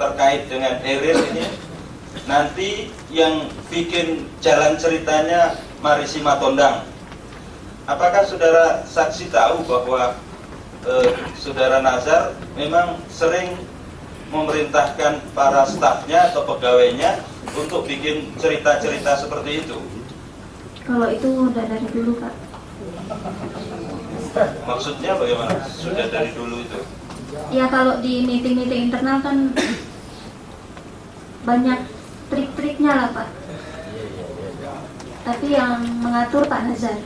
terkait dengan Eril ini, nanti yang bikin jalan ceritanya Marisi Matondang. Apakah saudara saksi tahu bahwa saudara Nazar memang sering memerintahkan para stafnya atau pegawainya untuk bikin cerita-cerita seperti itu? Kalau itu udah dari dulu, Pak. Maksudnya bagaimana? Sudah dari dulu itu? Ya kalau di meeting-meeting internal kan banyak trik-triknya lah, Pak. Tapi yang mengatur Pak Nazar.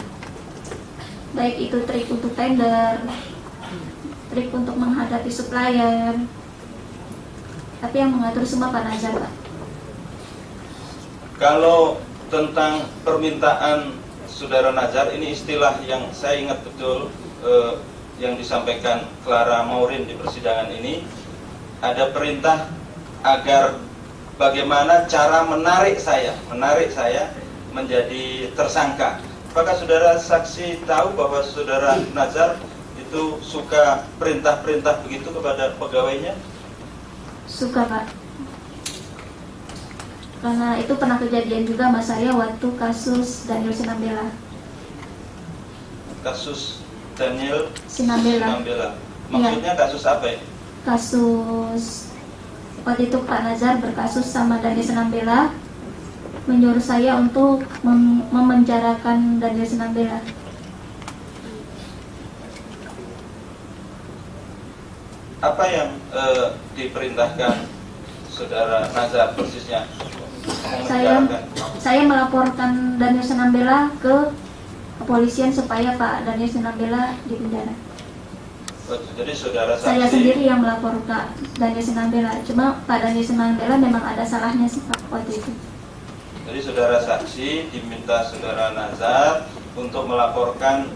Baik itu trik untuk tender, trik untuk menghadapi supplier. Tapi yang mengatur semua Pak Nazar, Pak. Kalau tentang permintaan saudara Nazar, ini istilah yang saya ingat betul yang disampaikan Clara Maurin di persidangan ini, ada perintah agar bagaimana cara menarik saya menjadi tersangka. Apakah saudara saksi tahu bahwa saudara Nazar itu suka perintah-perintah begitu kepada pegawainya? Suka, Pak. Karena itu pernah kejadian juga sama saya waktu kasus Daniel Sinambela. Kasus Daniel Sinambela. Maksudnya Ya. kasus apa ya? Kasus waktu itu Pak Nazar berkasus sama Daniel Sinambela, menyuruh saya untuk memenjarakan Daniel Sinambela. Apa yang diperintahkan saudara Nazar persisnya? Saya melaporkan Daniel Sinambela ke kepolisian supaya Pak Daniel Sinambela dipenjara. Jadi saudara saksi, Saya sendiri yang melaporkan Daniel Sinambela. Cuma Pak Daniel Sinambela memang ada salahnya sih Pak waktu itu. jadi saudara saksi diminta saudara Nazar untuk melaporkan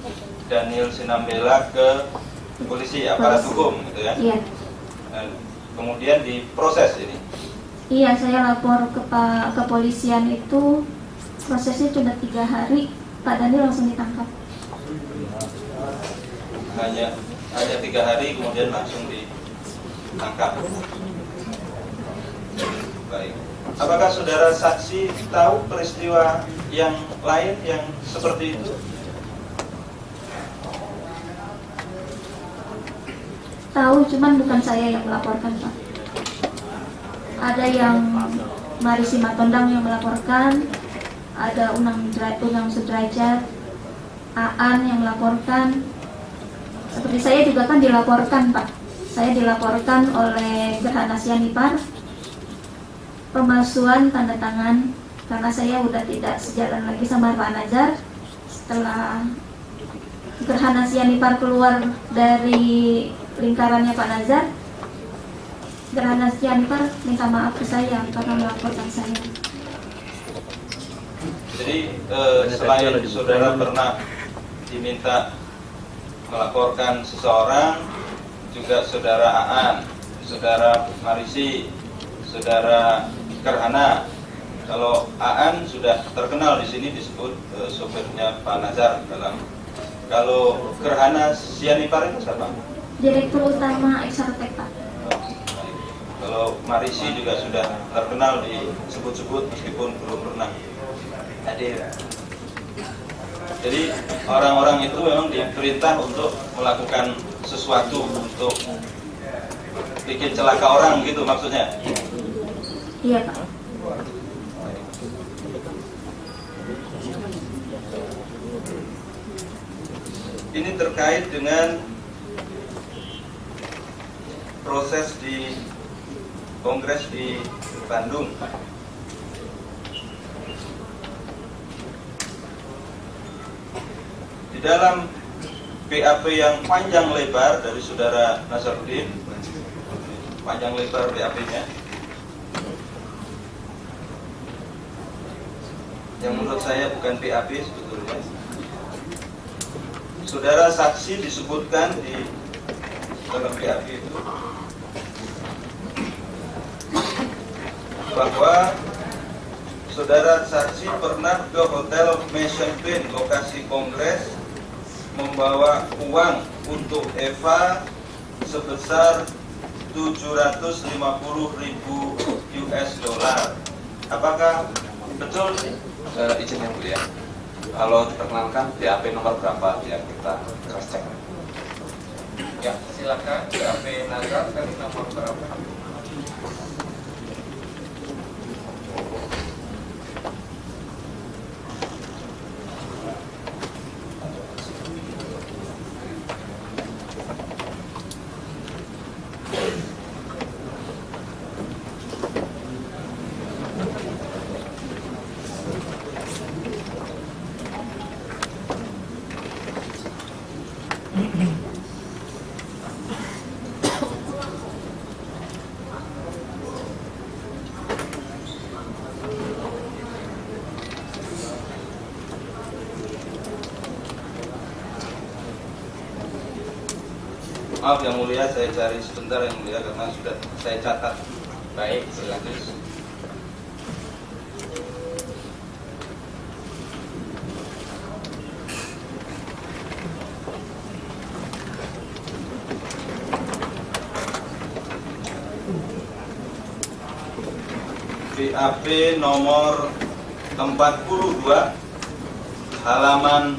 Daniel Sinambela ke polisi, aparat hukum gitu ya? Iya. Dan kemudian diproses ini. Iya, saya lapor ke Pak kepolisian itu, prosesnya cuma 3 hari, Pak Daniel langsung ditangkap. Hanya 3 hari kemudian langsung ditangkap. Baik. Apakah saudara saksi tahu peristiwa yang lain yang seperti itu? Tahu, cuman bukan saya yang melaporkan Pak. Ada yang Marisi Matondang yang melaporkan, ada Unang Sudrajat, Aan yang melaporkan. Seperti saya juga kan dilaporkan Pak. Saya dilaporkan oleh Gerhana Sianipar, pemalsuan tanda tangan, karena saya udah tidak sejalan lagi sama Pak Nazar. Setelah Gerhana Sianipar keluar dari lingkarannya Pak Nazar, Gerhana Sianipar minta maaf ke saya karena melaporkan saya. Jadi selain saudara pernah diminta melaporkan seseorang, juga saudara Aan, saudara Marisi, saudara Gerhana. Kalau Aan sudah terkenal di sini disebut sopirnya Pak Nazar dalam. Kalau Gerhana Sianipar itu siapa? Direktur Utama Exartec Pak. Kalau Marisi juga sudah terkenal disebut-sebut meskipun belum pernah hadir. Jadi orang-orang itu memang diperintah untuk melakukan sesuatu, untuk bikin celaka orang gitu maksudnya. Iya Pak. Ini terkait dengan proses di Kongres di Bandung. Di dalam BAP yang panjang lebar dari saudara Nazarudin, panjang lebar BAP-nya, yang menurut saya bukan BAP sebetulnya. Saudara saksi disebutkan di dalam BAP itu bahwa saudara saksi pernah ke Hotel Mission Bin lokasi kongres membawa uang untuk Eva sebesar 750.000 US dollar. Apakah betul? Izin yang mulia, kalau diperkenalkan BAP nomor berapa biar kita cross check. Ya, silakan BAP Nazar dari nomor berapa? Maaf yang mulia, saya cari sebentar yang mulia karena sudah saya catat. Baik, silakan. BAP nomor 42 halaman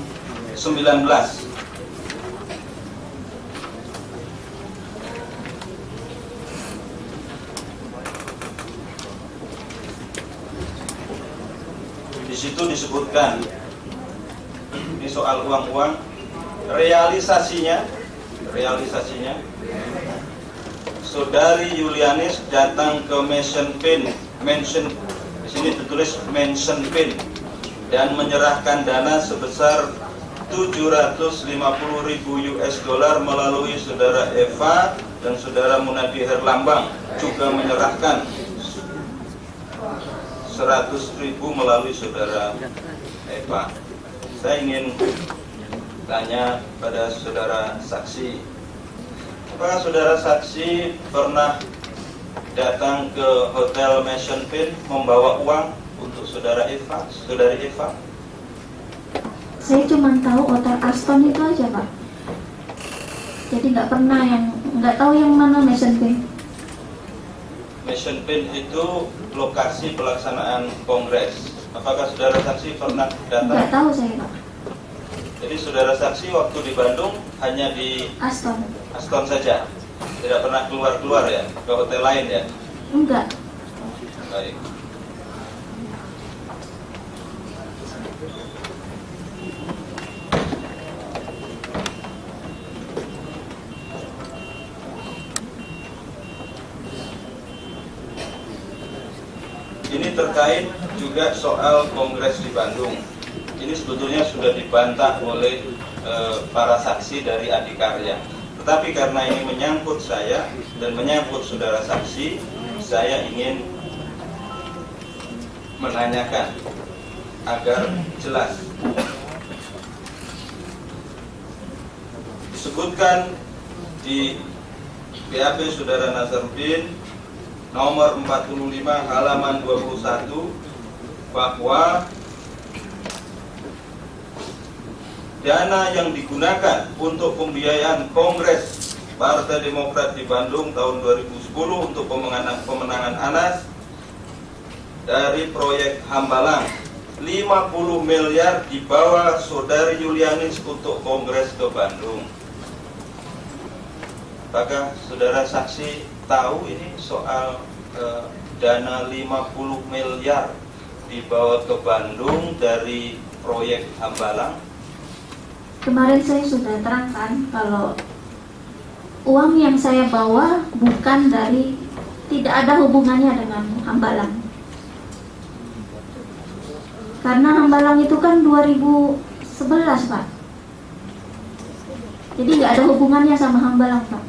19. Di situ disebutkan ini soal uang-uang, realisasinya Saudari Yulianis datang ke mention di sini ditulis mention pin dan menyerahkan dana sebesar 750.000 US dollar melalui saudara Eva dan saudara Munadi Herlambang juga menyerahkan 100.000 melalui saudara Eva. Saya ingin tanya pada saudara saksi, apakah saudara saksi pernah datang ke Hotel Mansion Pin membawa uang untuk saudara Eva, saudari Eva? Saya cuma tahu Hotel Aston itu aja, Pak. Jadi nggak tahu yang mana Mansion Pin. Mansion Pin itu lokasi pelaksanaan kongres. Apakah saudara saksi pernah datang? Nggak tahu saya, Pak. Jadi saudara saksi waktu di Bandung hanya di Aston saja, tidak pernah keluar ya ke hotel lain ya? Enggak. Baik. Ini terkait juga soal kongres di Bandung. Ini sebetulnya sudah dibantah oleh para saksi dari Adikarya. Tetapi karena ini menyangkut saya dan menyangkut saudara saksi, saya ingin menanyakan agar jelas. Disebutkan di BAP saudara Nazarudin nomor 45 halaman 21 bahwa dana yang digunakan untuk pembiayaan Kongres Partai Demokrat di Bandung tahun 2010 untuk pemenangan Anas dari proyek Hambalang 50 miliar dibawa saudari Yulianis untuk Kongres ke Bandung. Apakah saudara saksi tahu ini soal dana 50 miliar dibawa ke Bandung dari proyek Hambalang? Kemarin saya sudah terangkan kalau uang yang saya bawa tidak ada hubungannya dengan Hambalang. Karena Hambalang itu kan 2011, Pak. Jadi nggak ada hubungannya sama Hambalang, Pak.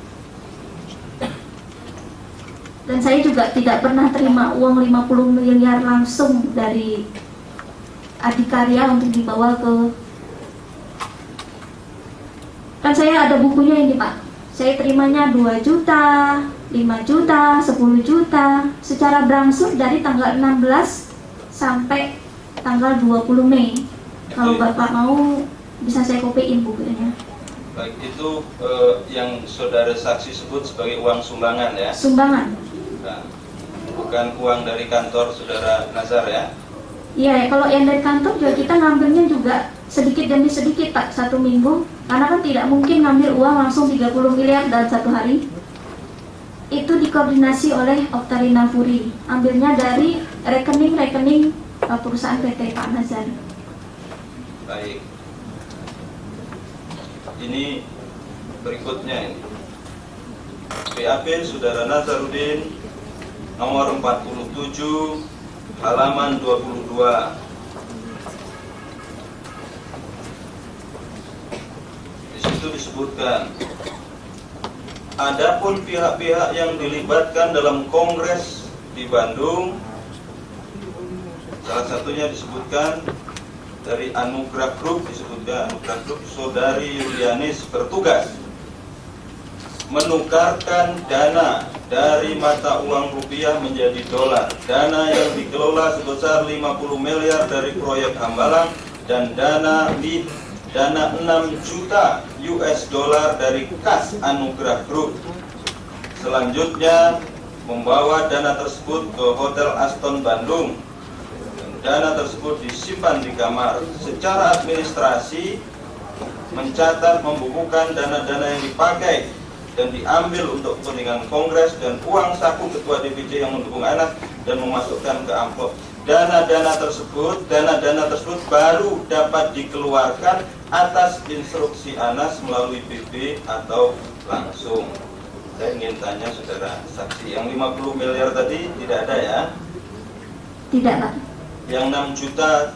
Dan saya juga tidak pernah terima uang 50 miliar langsung dari Adikarya untuk dibawa ke. Kan saya ada bukunya ini, Pak. Saya terimanya 2 juta, 5 juta, 10 juta secara berangsur dari tanggal 16 sampai tanggal 20 Mei. Kalau Bapak mau bisa saya kopiin bukunya. Baik, itu yang saudara saksi sebut sebagai uang sumbangan ya? Sumbangan. Nah, bukan uang dari kantor saudara Nazar ya? Iya, kalau yang dari kantor juga kita ngambilnya juga sedikit demi sedikit Pak, 1 minggu. Karena kan tidak mungkin ngambil uang langsung 30 miliar dalam 1 hari. Itu dikoordinasi oleh Oktarina Furi. Ambilnya dari rekening-rekening perusahaan PT Pak Nazar. Baik. Ini berikutnya ini. BAP saudara Nazarudin nomor 47 halaman 22. Di situ disebutkan, adapun pihak-pihak yang dilibatkan dalam kongres di Bandung, salah satunya disebutkan dari Anugrah Group, disebutkan Anugrah Group, saudari Yulianis bertugas menukarkan dana dari mata uang rupiah menjadi dolar. Dana yang dikelola sebesar 50 miliar dari proyek Hambalang dan dana 6 juta US dollar dari kas Anugrah Group. Selanjutnya membawa dana tersebut ke Hotel Aston Bandung. Dana tersebut disimpan di kamar. Secara administrasi mencatat, membukukan dana-dana yang dipakai dan diambil untuk kepentingan kongres dan uang saku ketua DPC yang mendukung Anas dan memasukkan ke amplop. Dana-dana tersebut baru dapat dikeluarkan atas instruksi Anas melalui BB atau langsung. Saya ingin tanya saudara saksi, yang 50 miliar tadi tidak ada ya? Tidak Pak. Yang 6 juta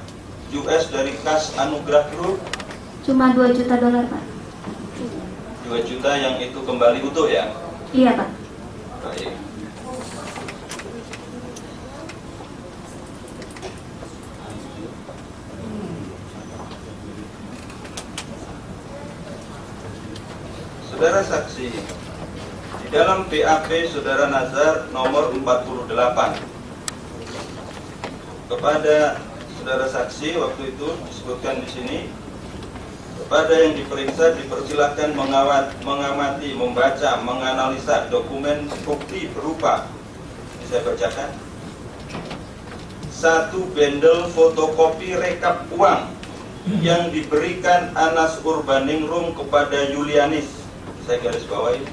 US dari kas Anugrah Group? Cuma 2 juta dolar Pak. 2 juta yang itu kembali utuh ya? Iya Pak. Baik. Saudara saksi, di dalam BAP saudara Nazar nomor 48 kepada saudara saksi waktu itu disebutkan di sini, kepada yang diperiksa dipersilahkan mengamati, membaca, menganalisa dokumen bukti berupa, saya bacakan, 1 bendel fotokopi rekap uang yang diberikan Anas Urbaningrum kepada Yulianis. Saya garis bawahi,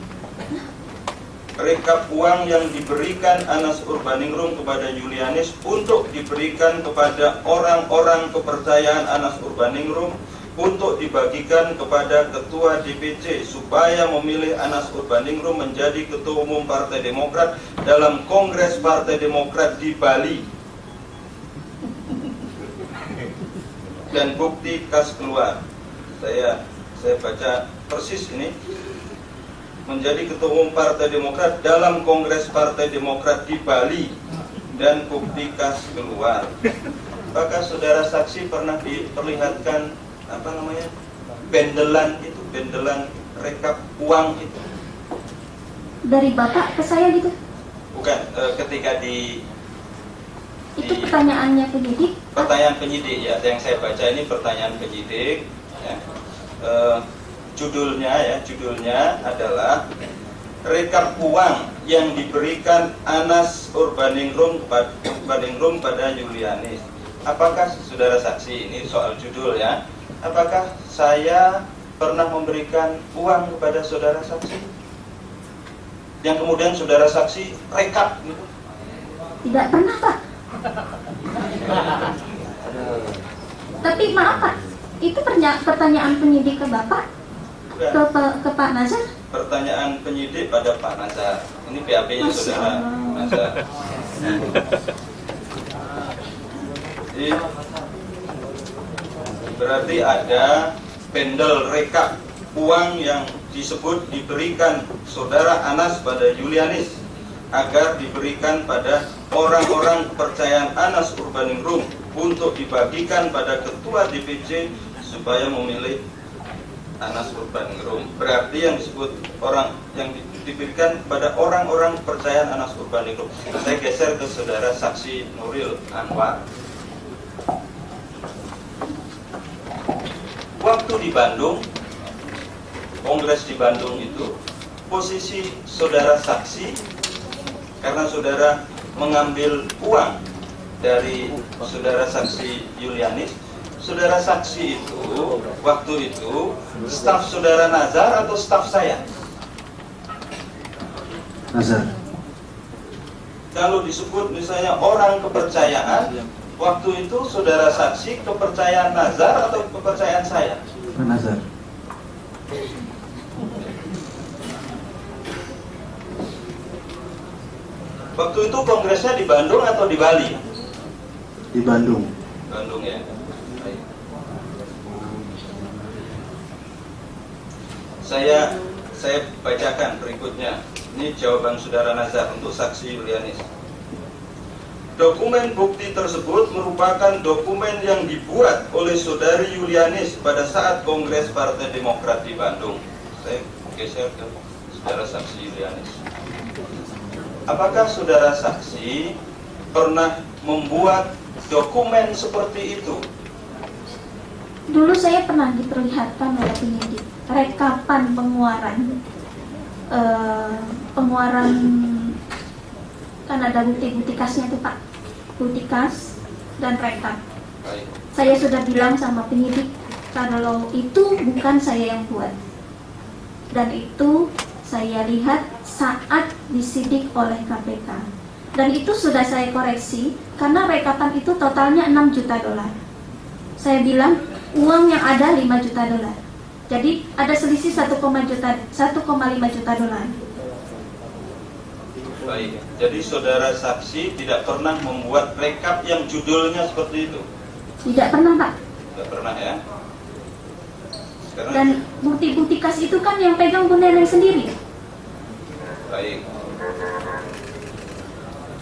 rekap uang yang diberikan Anas Urbaningrum kepada Yulianis untuk diberikan kepada orang-orang kepercayaan Anas Urbaningrum untuk dibagikan kepada ketua DPC supaya memilih Anas Urbaningrum menjadi ketua umum Partai Demokrat dalam Kongres Partai Demokrat di Bali. Dan bukti kas keluar. Saya baca persis ini. Menjadi ketua umum Partai Demokrat dalam Kongres Partai Demokrat di Bali dan bukti kas keluar. Apakah saudara saksi pernah diperlihatkan bendelan itu, bendelan rekap uang itu? Dari Bapak ke saya gitu? Bukan, ketika Itu pertanyaannya penyidik? Pertanyaan penyidik ya, yang saya baca ini pertanyaan penyidik ya. Judulnya adalah rekap uang yang diberikan Anas Urbaningrum pada Yulianis. Apakah saudara saksi, ini soal judul ya, apakah saya pernah memberikan uang kepada saudara saksi yang kemudian saudara saksi rekap gitu? Tidak pernah Pak. Tapi maaf Pak, itu pertanyaan penyidik ke Bapak? Ke Pak Nazar? Pertanyaan penyidik pada Pak Nazar. Ini BAP-nya saudara Nazar. Jadi, berarti ada bendel rekap uang yang disebut diberikan saudara Anas pada Yulianis agar diberikan pada orang-orang kepercayaan Anas Urbaningrum untuk dibagikan pada ketua DPC supaya memilih Anas Urbaningrum. Berarti yang disebut orang yang diberikan pada orang-orang kepercayaan Anas Urbaningrum. Saya geser ke saudara saksi Nuril Anwar. Waktu di Bandung, kongres di Bandung itu, posisi saudara saksi karena saudara mengambil uang dari saudara saksi Yulianis. Saudara saksi itu waktu itu staf saudara Nazar atau staf saya? Nazar. Kalau disebut misalnya orang kepercayaan, waktu itu saudara saksi kepercayaan Nazar atau kepercayaan saya? Nazar. Waktu itu kongresnya di Bandung atau di Bali? Di Bandung. Bandung ya. Baik. Saya bacakan berikutnya. Ini jawaban saudara Nazar untuk saksi Yulianis. Dokumen bukti tersebut merupakan dokumen yang dibuat oleh saudari Yulianis pada saat Kongres Partai Demokrat di Bandung. Saya geser ke saudara saksi Yulianis. Apakah saudara saksi pernah membuat dokumen seperti itu? Dulu saya pernah diperlihatkan oleh penyidik rekapan pengeluaran kan ada bukti kasnya itu Pak, bukti kas dan rekap. Baik. Saya sudah bilang sama penyidik kalau itu bukan saya yang buat, dan itu saya lihat saat disidik oleh KPK, dan itu sudah saya koreksi karena rekapan itu totalnya 6 juta dolar. Saya bilang uang yang ada 5 juta dolar. Jadi ada selisih 1,5 juta dolar. Baik. Jadi saudara saksi tidak pernah membuat rekap yang judulnya seperti itu? Tidak pernah Pak. Tidak pernah ya? Karena Dan bukti-bukti kas itu kan yang pegang Bu Neneng sendiri. baik.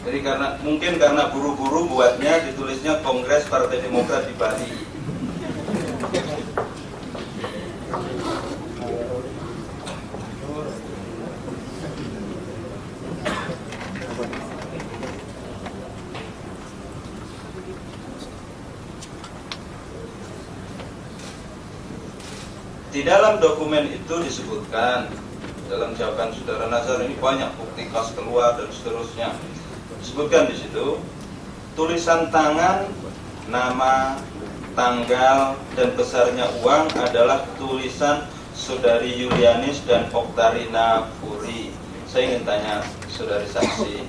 Jadi mungkin karena buru-buru buatnya ditulisnya Kongres Partai Demokrat di Bali. Di dalam dokumen itu disebutkan, dalam jawaban saudara Nazar ini banyak bukti kas keluar dan seterusnya. Disebutkan di situ tulisan tangan, nama, tanggal dan besarnya uang adalah tulisan saudari Yulianis dan Oktarina Puri. Saya ingin tanya saudari saksi,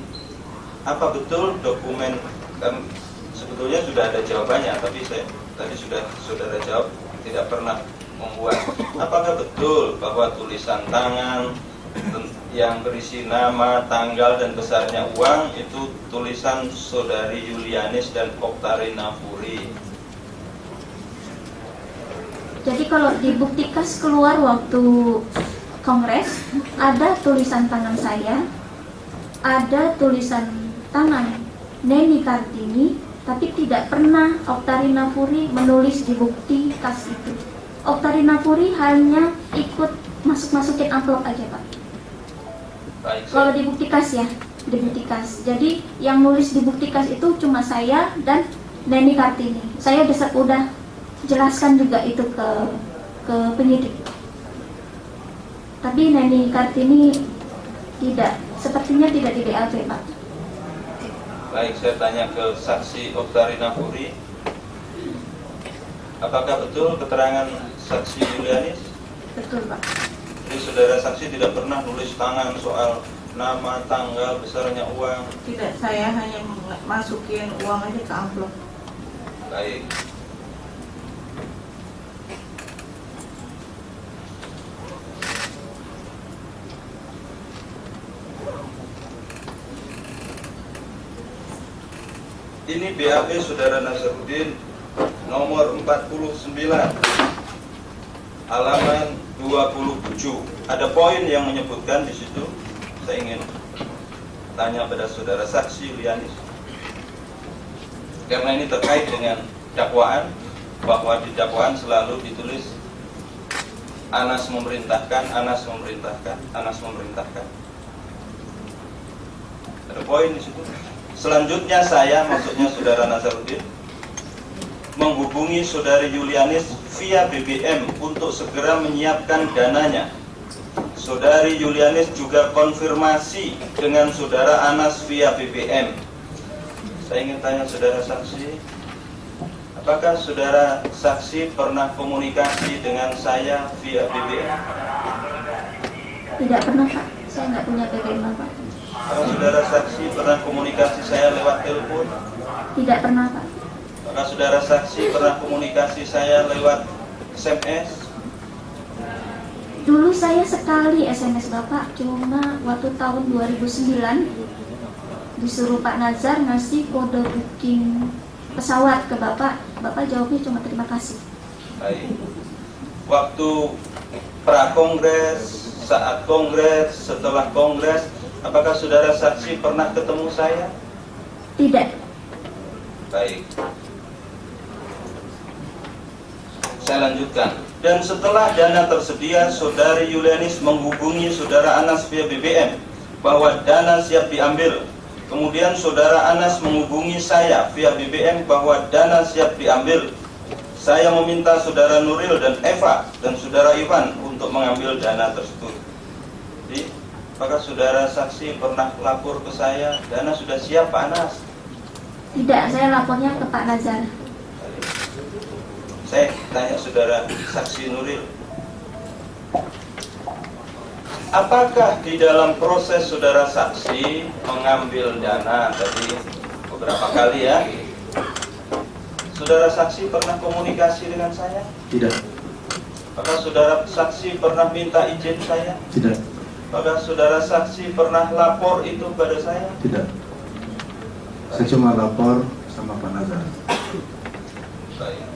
apa betul dokumen, kan sebetulnya sudah ada jawabannya, tapi tadi sudah saudara jawab tidak pernah membuat. Apakah betul bahwa tulisan tangan yang berisi nama, tanggal dan besarnya uang itu tulisan saudari Yulianis dan Oktarina Puri? Jadi kalau di bukti kas keluar waktu kongres, ada tulisan tangan saya, ada tulisan tangan Neni Kartini, tapi tidak pernah Oktarina Puri menulis di bukti kas itu. Oktarina Puri hanya ikut masukin amplop aja Pak. Baik, Kalau di bukti kas ya, di bukti kas. Jadi yang nulis di bukti kas itu cuma saya dan Neni Kartini. Saya udah jelaskan juga itu ke penyidik. Tapi Neni Kartini sepertinya tidak di BAP Pak. Baik, saya tanya ke saksi Oktarina Puri. Apakah betul keterangan saksi Yulianis? Betul Pak. Jadi saudara saksi tidak pernah nulis tangan soal nama, tanggal, besarnya uang? Tidak, saya hanya masukin uang aja ke amplop. Baik. Ini BAP saudara Nazaruddin nomor 49 halaman 27. Ada poin yang menyebutkan di situ. Saya ingin tanya pada saudara saksi Yulianis, karena ini terkait dengan dakwaan, bahwa di dakwaan selalu ditulis Anas memerintahkan, Anas memerintahkan, Anas memerintahkan. Ada poin di situ. Selanjutnya saya, maksudnya saudara Nazaruddin, menghubungi saudari Yulianis via BBM untuk segera menyiapkan dananya Saudari Yulianis juga konfirmasi dengan saudara Anas via BBM. Saya ingin tanya saudara saksi, apakah saudara saksi pernah komunikasi dengan saya via BBM? Tidak pernah Pak, saya nggak punya BBM Bapak. Apakah saudara saksi pernah komunikasi saya lewat telepon? Tidak pernah Pak. Apakah saudara saksi pernah komunikasi saya lewat SMS? Dulu saya sekali SMS Bapak, cuma waktu tahun 2009 disuruh Pak Nazar ngasih kode booking pesawat ke Bapak. Bapak jawabnya cuma terima kasih. Baik. Waktu pra-kongres, saat kongres, setelah kongres, apakah saudara saksi pernah ketemu saya? Tidak. Baik. Saya lanjutkan. Dan setelah dana tersedia, saudari Yulianis menghubungi saudara Anas via BBM bahwa dana siap diambil. Kemudian saudara Anas menghubungi saya via BBM bahwa dana siap diambil. Saya meminta saudara Nuril dan Eva dan saudara Ivan untuk mengambil dana tersebut. Jadi, apakah saudara saksi pernah lapor ke saya, dana sudah siap Pak Anas? Tidak, saya lapornya ke Pak Nazar. Saya tanya saudara saksi Nuril, apakah di dalam proses saudara saksi mengambil dana tadi beberapa kali ya, saudara saksi pernah komunikasi dengan saya? Tidak. Apakah saudara saksi pernah minta izin saya? Tidak. Apakah saudara saksi pernah lapor itu pada saya? Tidak. Saya cuma lapor sama Pak Nazar. Baik.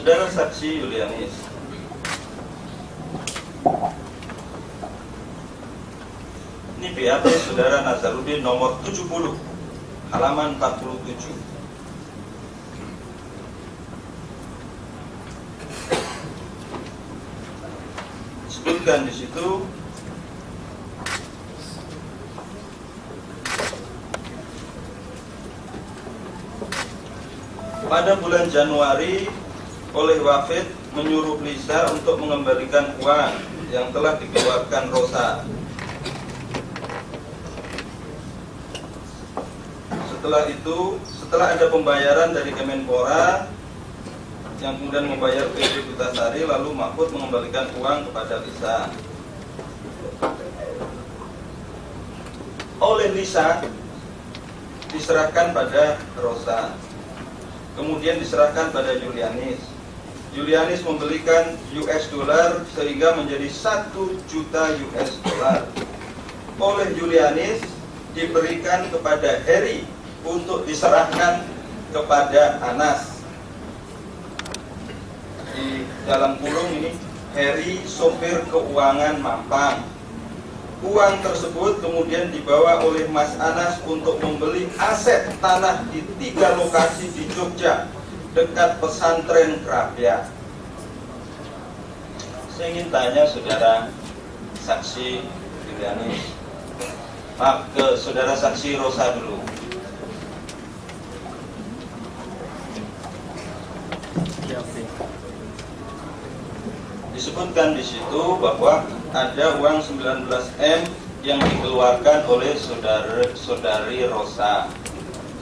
Saudara saksi Yulianis, ini BAP saudara Nazarudin nomor 70, halaman 47. Disebutkan di situ pada bulan Januari oleh Wafid menyuruh Lisa untuk mengembalikan uang yang telah dikeluarkan Rosa. Setelah itu, setelah ada pembayaran dari Kemenpora yang kemudian membayar PD Putasari, lalu Mahfud mengembalikan uang kepada Lisa. Oleh Lisa diserahkan pada Rosa, kemudian diserahkan pada Yulianis. Yulianis membelikan US dollar sehingga menjadi 1 juta US dollar. Oleh Yulianis diberikan kepada Heri untuk diserahkan kepada Anas. Di dalam kurung ini Heri sopir keuangan Mampang. Uang tersebut kemudian dibawa oleh Mas Anas untuk membeli aset tanah di 3 lokasi di Jogja dekat pesantren Krapia. Saya ingin tanya saudara saksi Yulianis, maaf, ke saudara saksi Rosa dulu. Disebutkan di situ bahwa ada uang 19M yang dikeluarkan oleh saudari Rosa.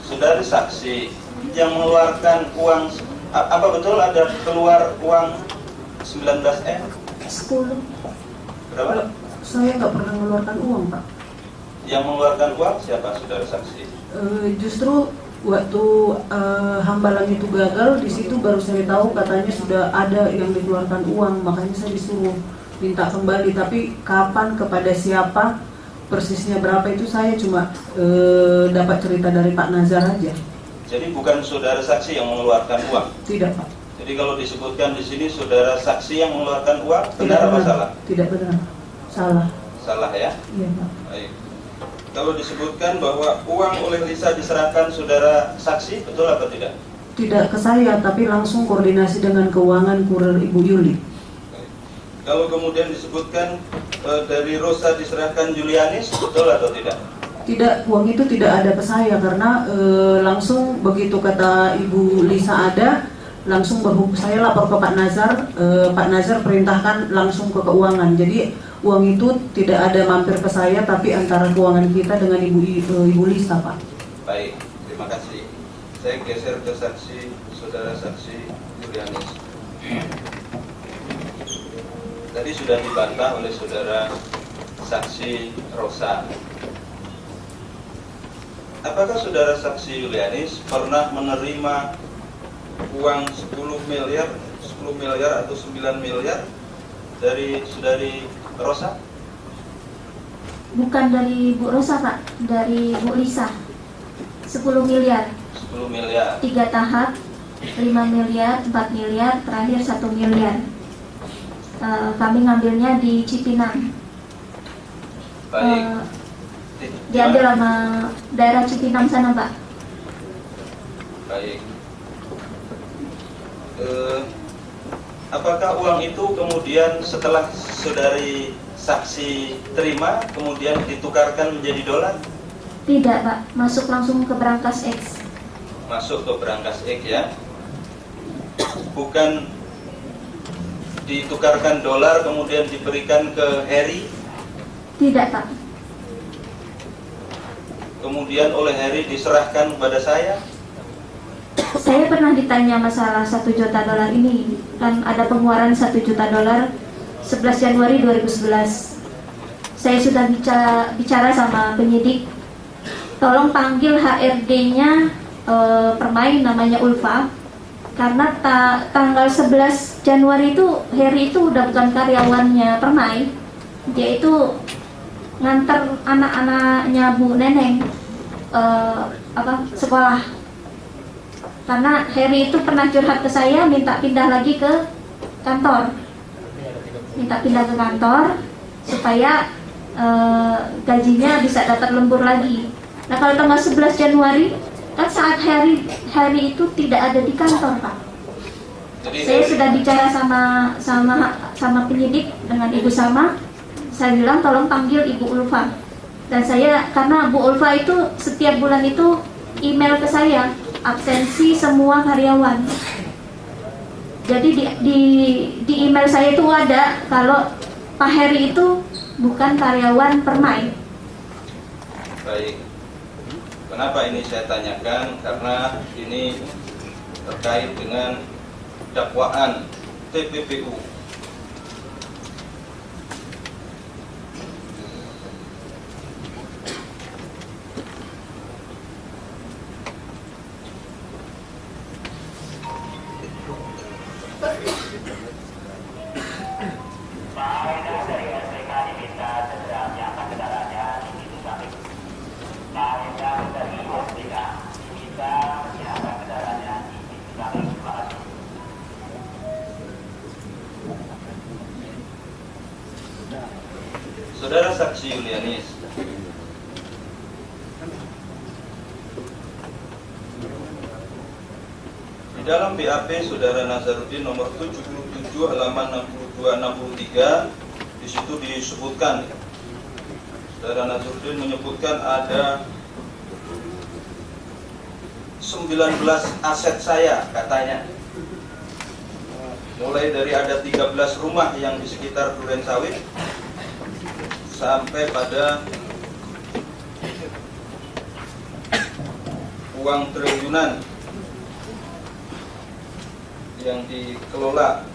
Saudari saksi yang mengeluarkan uang, apa betul ada keluar uang 19M? 10. Berapa? Saya nggak pernah mengeluarkan uang, Pak. Yang mengeluarkan uang siapa saudara saksi? Justru waktu hambalang itu gagal, di situ baru saya tahu katanya sudah ada yang dikeluarkan uang, makanya saya disuruh minta kembali. Tapi kapan, kepada siapa, persisnya berapa itu saya cuma dapat cerita dari Pak Nazar aja. Jadi bukan saudara saksi yang mengeluarkan uang? Tidak, Pak. Jadi kalau disebutkan di sini saudara saksi yang mengeluarkan uang, Tidak benar apa salah? Tidak benar. Salah. Salah ya? Iya, Pak. Baik. Kalau disebutkan bahwa uang oleh Lisa diserahkan saudara saksi, betul atau tidak? tidak ke saya, tapi langsung koordinasi dengan keuangan kurir Ibu Yuli. Kalau kemudian disebutkan dari Rosa diserahkan Julianis, betul atau tidak? Tidak, uang itu tidak ada ke saya karena langsung begitu kata Ibu Lisa ada, langsung saya lapor ke Pak Nazar. Pak Nazar perintahkan langsung ke keuangan. Jadi uang itu tidak ada mampir ke saya, tapi antara keuangan kita dengan Ibu Lisa, Pak. Baik, terima kasih. Saya geser ke saudara saksi Julianis. Tadi sudah dibantah oleh saudara saksi Rosa. Apakah saudara saksi Julianis pernah menerima uang 10 miliar atau 9 miliar dari saudari Rosa? Bukan dari Bu Rosa, Pak, dari Bu Lisa. 10 miliar. 10 miliar. 3 tahap, 5 miliar, 4 miliar, terakhir 1 miliar. Kami ngambilnya di Cipinang. Baik. Diambil sama daerah Cipinang sana, Pak. Baik. Apakah uang itu kemudian setelah saudari saksi terima kemudian ditukarkan menjadi dolar? Tidak, Pak. Masuk langsung ke berangkas X. Masuk ke berangkas X ya. Bukan ditukarkan dolar kemudian diberikan ke Heri, Tidak, Pak. kemudian oleh Heri diserahkan kepada saya. Saya pernah ditanya masalah 1 juta dolar ini. Kan ada pengeluaran 1 juta dolar 11 Januari 2011. Saya sudah bicara sama penyidik. Tolong panggil HRD-nya Permai, namanya Ulfa. Karena tanggal 11 Januari itu Heri itu udah bukan karyawannya Permai. Dia itu nganter anak-anaknya Bu Neneng sekolah. Karena Heri itu pernah curhat ke saya, minta pindah lagi ke kantor. Minta pindah ke kantor supaya gajinya bisa dapat lembur lagi. Nah, kalau tanggal 11 Januari kan saat Heri itu tidak ada di kantor, Pak. Jadi Saya sudah bicara sama penyidik dengan Ibu Sama. Saya bilang tolong panggil Ibu Ulfa. Dan saya, karena Bu Ulfa itu setiap bulan itu email ke saya, absensi semua karyawan. Jadi di email saya itu ada kalau Pak Heri itu bukan karyawan Permai. baik. Kenapa ini saya tanyakan? Karena ini terkait dengan dakwaan TPPU. Saudara saksi Julianis, di dalam BAP saudara Nazarudin nomor 77 halaman 62-63, di situ disebutkan, saudara Nazarudin menyebutkan ada 19 aset saya katanya. Mulai dari ada 13 rumah yang di sekitar Duren Sawit sampai pada uang triliunan yang dikelola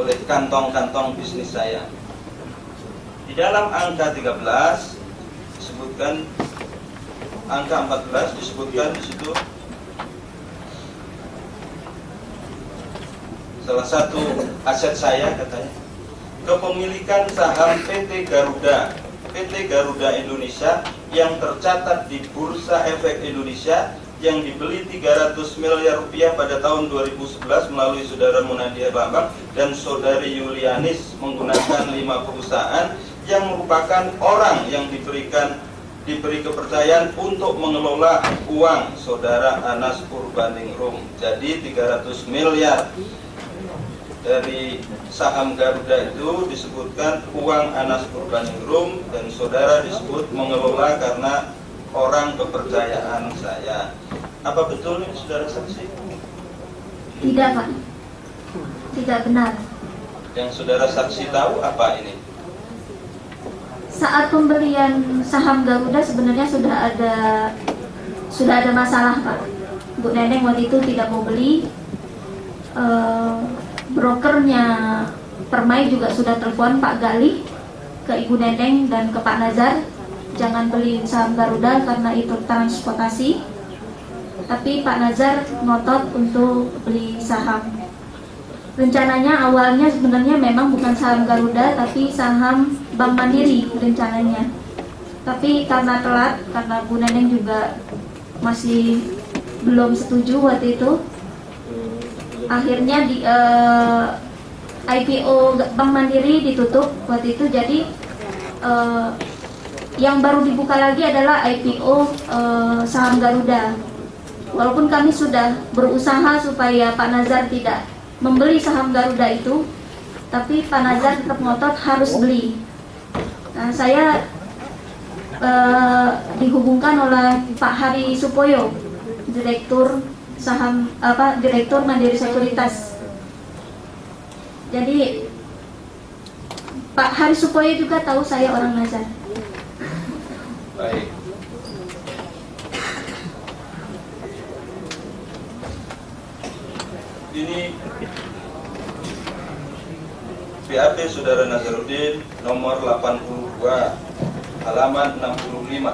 oleh kantong-kantong bisnis saya. Di dalam angka 13 disebutkan, angka 14 disebutkan di situ salah satu aset saya katanya kepemilikan saham PT Garuda Indonesia yang tercatat di Bursa Efek Indonesia yang dibeli 300 miliar rupiah pada tahun 2011 melalui saudara Munadia Bambang dan saudari Julianis menggunakan 5 perusahaan yang merupakan orang yang diberikan diberi kepercayaan untuk mengelola uang saudara Anas Urbaningrum. Jadi 300 miliar dari saham Garuda itu disebutkan uang Anas Urbaningrum, dan saudara disebut mengelola karena orang kepercayaan saya. Apa betul ini saudara saksi? Tidak, Pak. Tidak benar. Yang saudara saksi tahu apa ini? Saat pembelian saham Garuda sebenarnya sudah ada masalah, Pak. Bu Neneng waktu itu tidak mau beli. Brokernya Permai juga sudah telepon Pak Galih ke Ibu Neneng dan ke Pak Nazar, jangan beli saham Garuda karena itu transportasi. Tapi Pak Nazar ngotot untuk beli saham. Rencananya awalnya sebenarnya memang bukan saham Garuda, tapi saham Bank Mandiri rencananya. Tapi karena telat, karena Bu Neneng juga masih belum setuju waktu itu, akhirnya di IPO Bank Mandiri ditutup waktu itu. Jadi yang baru dibuka lagi adalah IPO saham Garuda. Walaupun kami sudah berusaha supaya Pak Nazar tidak membeli saham Garuda itu, tapi Pak Nazar tetap ngotot harus beli. Nah, saya dihubungkan oleh Pak Hari Supoyo, Direktur Direktur Mandiri Sekuritas. Jadi Pak Hari Supoyo juga tahu saya orang Nazar. Baik. Ini BAP Saudara Nazarudin nomor 82 halaman 65.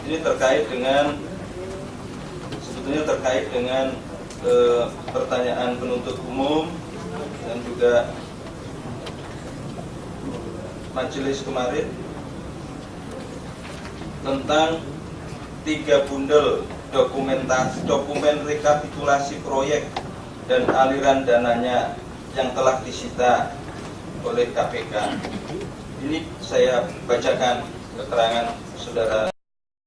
Ini sebetulnya terkait dengan pertanyaan penuntut umum dan juga majelis kemarin tentang 3 bundel dokumen rekapitulasi proyek dan aliran dananya yang telah disita oleh KPK. Ini saya bacakan keterangan saudara.